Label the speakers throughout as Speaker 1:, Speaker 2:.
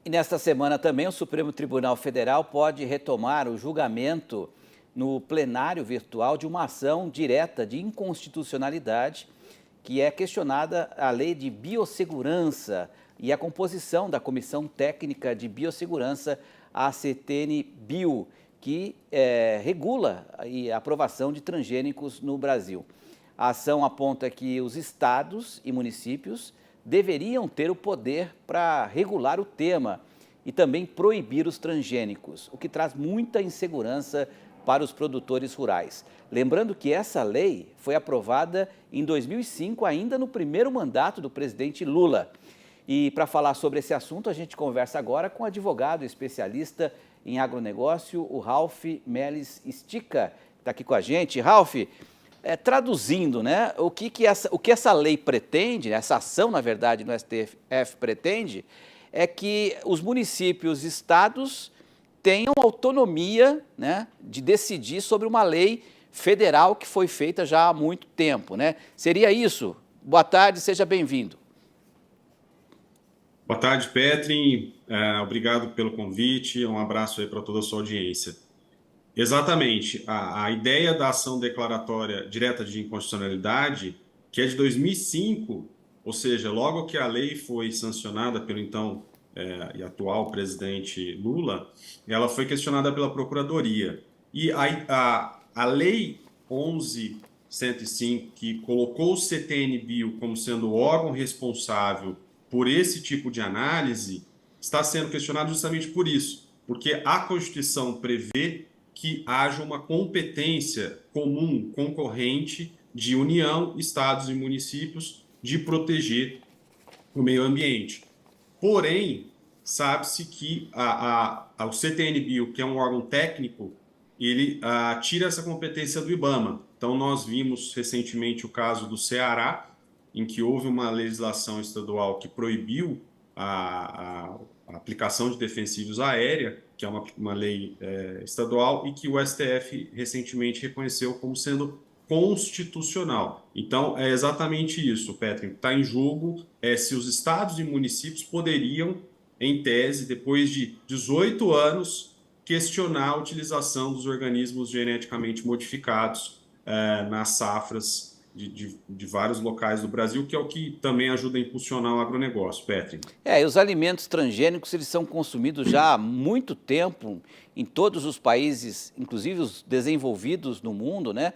Speaker 1: E nesta semana também o Supremo Tribunal Federal pode retomar o julgamento no plenário virtual de uma ação direta de inconstitucionalidade que é questionada a lei de biossegurança e a composição da Comissão Técnica de Biossegurança, a CTN-Bio, que regula a aprovação de transgênicos no Brasil. A ação aponta que os estados e municípios deveriam ter o poder para regular o tema e também proibir os transgênicos, o que traz muita insegurança para os produtores rurais. Lembrando que essa lei foi aprovada em 2005, ainda no primeiro mandato do presidente Lula. E para falar sobre esse assunto, a gente conversa agora com o advogado especialista em agronegócio, o Ralph Meles Stica, que está aqui com a gente. Ralph, traduzindo, né, o que essa lei pretende, essa ação, na verdade, no STF pretende, é que os municípios e estados tenham autonomia, né, de decidir sobre uma lei federal que foi feita já há muito tempo, né? Seria isso? Boa tarde, seja bem-vindo.
Speaker 2: Boa tarde, Petri. Obrigado pelo convite. Um abraço aí para toda a sua audiência. Exatamente. A ideia da ação declaratória direta de inconstitucionalidade, que é de 2005, ou seja, logo que a lei foi sancionada pelo então e atual presidente Lula, ela foi questionada pela Procuradoria. E a Lei 11.105, que colocou o CTN-Bio como sendo o órgão responsável por esse tipo de análise, está sendo questionado justamente por isso, porque a Constituição prevê que haja uma competência comum, concorrente, de União, estados e municípios de proteger o meio ambiente. Porém, sabe-se que o CTN-Bio, que é um órgão técnico, ele tira essa competência do IBAMA. Então, nós vimos recentemente o caso do Ceará, em que houve uma legislação estadual que proibiu a aplicação de defensivos aérea, que é uma lei estadual, e que o STF recentemente reconheceu como sendo constitucional. Então, é exatamente isso, Petri. Está em jogo se os estados e municípios poderiam, em tese, depois de 18 anos, questionar a utilização dos organismos geneticamente modificados nas safras de vários locais do Brasil, que é o que também ajuda a impulsionar o agronegócio, Petri.
Speaker 1: E os alimentos transgênicos, eles são consumidos já há muito tempo em todos os países, inclusive os desenvolvidos no mundo, né?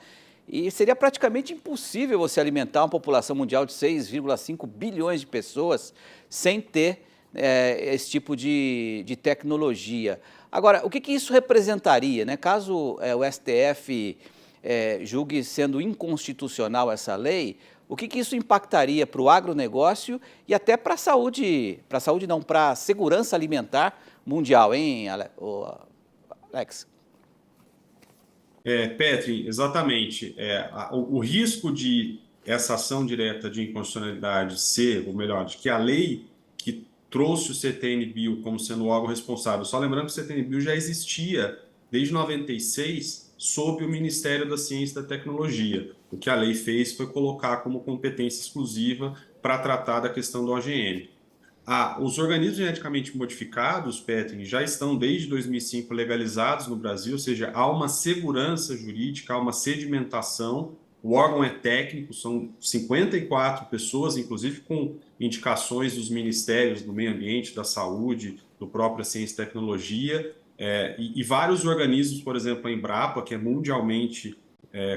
Speaker 1: E seria praticamente impossível você alimentar uma população mundial de 6,5 bilhões de pessoas sem ter esse tipo de tecnologia. Agora, o que isso representaria, né? Caso o STF julgue sendo inconstitucional essa lei, o que isso impactaria para o agronegócio e até para a saúde, para a segurança alimentar mundial, hein, Alex?
Speaker 2: Petri, exatamente. O risco de essa ação direta de inconstitucionalidade ser, ou melhor, de que a lei que trouxe o CTN-Bio como sendo o órgão responsável, só lembrando que o CTN-Bio já existia desde 96 sob o Ministério da Ciência e da Tecnologia. O que a lei fez foi colocar como competência exclusiva para tratar da questão do OGM. Os organismos geneticamente modificados, Petri, já estão desde 2005 legalizados no Brasil, ou seja, há uma segurança jurídica, há uma sedimentação, o órgão é técnico, são 54 pessoas, inclusive com indicações dos ministérios do meio ambiente, da saúde, do próprio Ciência e Tecnologia, e vários organismos, por exemplo, a Embrapa, que é mundialmente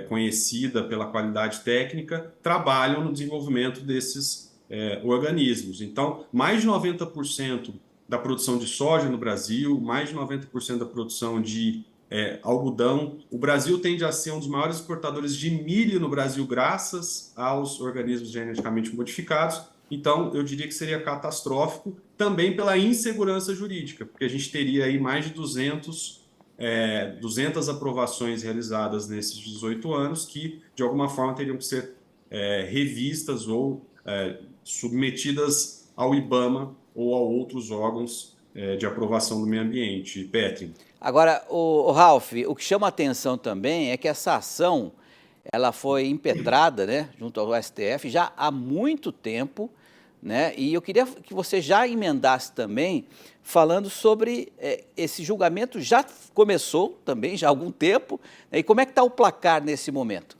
Speaker 2: conhecida pela qualidade técnica, trabalham no desenvolvimento desses organismos. Então, mais de 90% da produção de soja no Brasil, mais de 90% da produção de algodão. O Brasil tende a ser um dos maiores exportadores de milho no Brasil, graças aos organismos geneticamente modificados. Então, eu diria que seria catastrófico, também pela insegurança jurídica, porque a gente teria aí mais de 200 aprovações realizadas nesses 18 anos que, de alguma forma, teriam que ser revistas ou submetidas ao IBAMA ou a outros órgãos de aprovação do meio ambiente. Petri.
Speaker 1: Agora, o Ralph, o que chama a atenção também é que essa ação ela foi impetrada, né, junto ao STF já há muito tempo, né? E eu queria que você já emendasse também, falando sobre esse julgamento já começou também, já há algum tempo, né? E como é que está o placar nesse momento?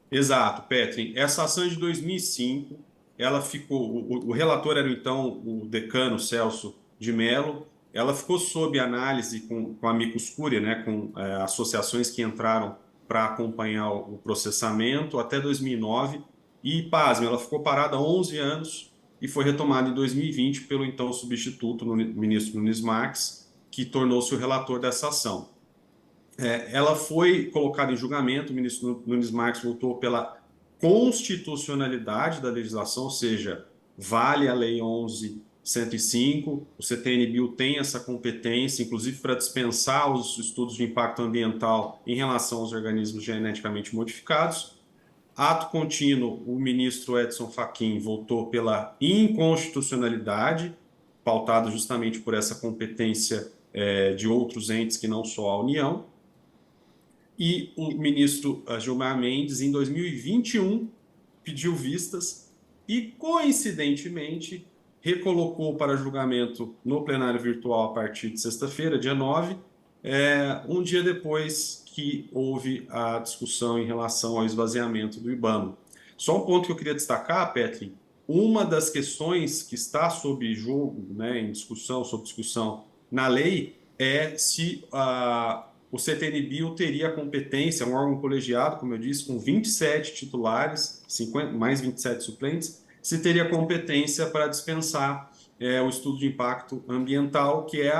Speaker 2: Exato, Petrin. Essa ação é de 2005, ela ficou, o relator era então o decano Celso de Mello, ela ficou sob análise com a amicus curiae, né, com associações que entraram para acompanhar o processamento até 2009, e pasme, ela ficou parada há 11 anos e foi retomada em 2020 pelo então substituto, ministro Nunes Marques, que tornou-se o relator dessa ação. Ela foi colocada em julgamento, o ministro Nunes Marques votou pela constitucionalidade da legislação, ou seja, vale a Lei 11.105, o CTN-Bio tem essa competência, inclusive para dispensar os estudos de impacto ambiental em relação aos organismos geneticamente modificados. Ato contínuo, o ministro Edson Fachin votou pela inconstitucionalidade, pautado justamente por essa competência de outros entes que não só a União. E o ministro Gilmar Mendes, em 2021, pediu vistas e, coincidentemente, recolocou para julgamento no plenário virtual a partir de sexta-feira, dia 9, um dia depois que houve a discussão em relação ao esvaziamento do IBAMA. Só um ponto que eu queria destacar, Petrin, uma das questões que está sob jogo, né, em discussão, sob discussão na lei, é se o CTN-Bio teria competência, um órgão colegiado, como eu disse, com 27 titulares, 50, mais 27 suplentes, se teria competência para dispensar o estudo de impacto ambiental, que é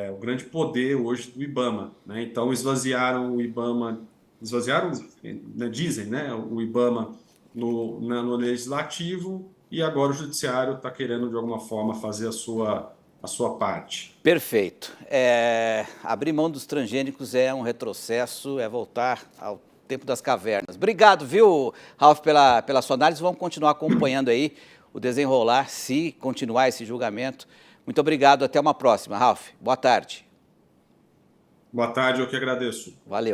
Speaker 2: o grande poder hoje do IBAMA, né? Então, esvaziaram o IBAMA, né, dizem, né, o IBAMA no legislativo, e agora o judiciário está querendo, de alguma forma, fazer a sua parte.
Speaker 1: Perfeito. Abrir mão dos transgênicos é um retrocesso, é voltar ao tempo das cavernas. Obrigado, viu, Ralf, pela sua análise. Vamos continuar acompanhando aí o desenrolar, se continuar esse julgamento. Muito obrigado, até uma próxima, Ralf. Boa tarde.
Speaker 2: Boa tarde, eu que agradeço.
Speaker 1: Valeu.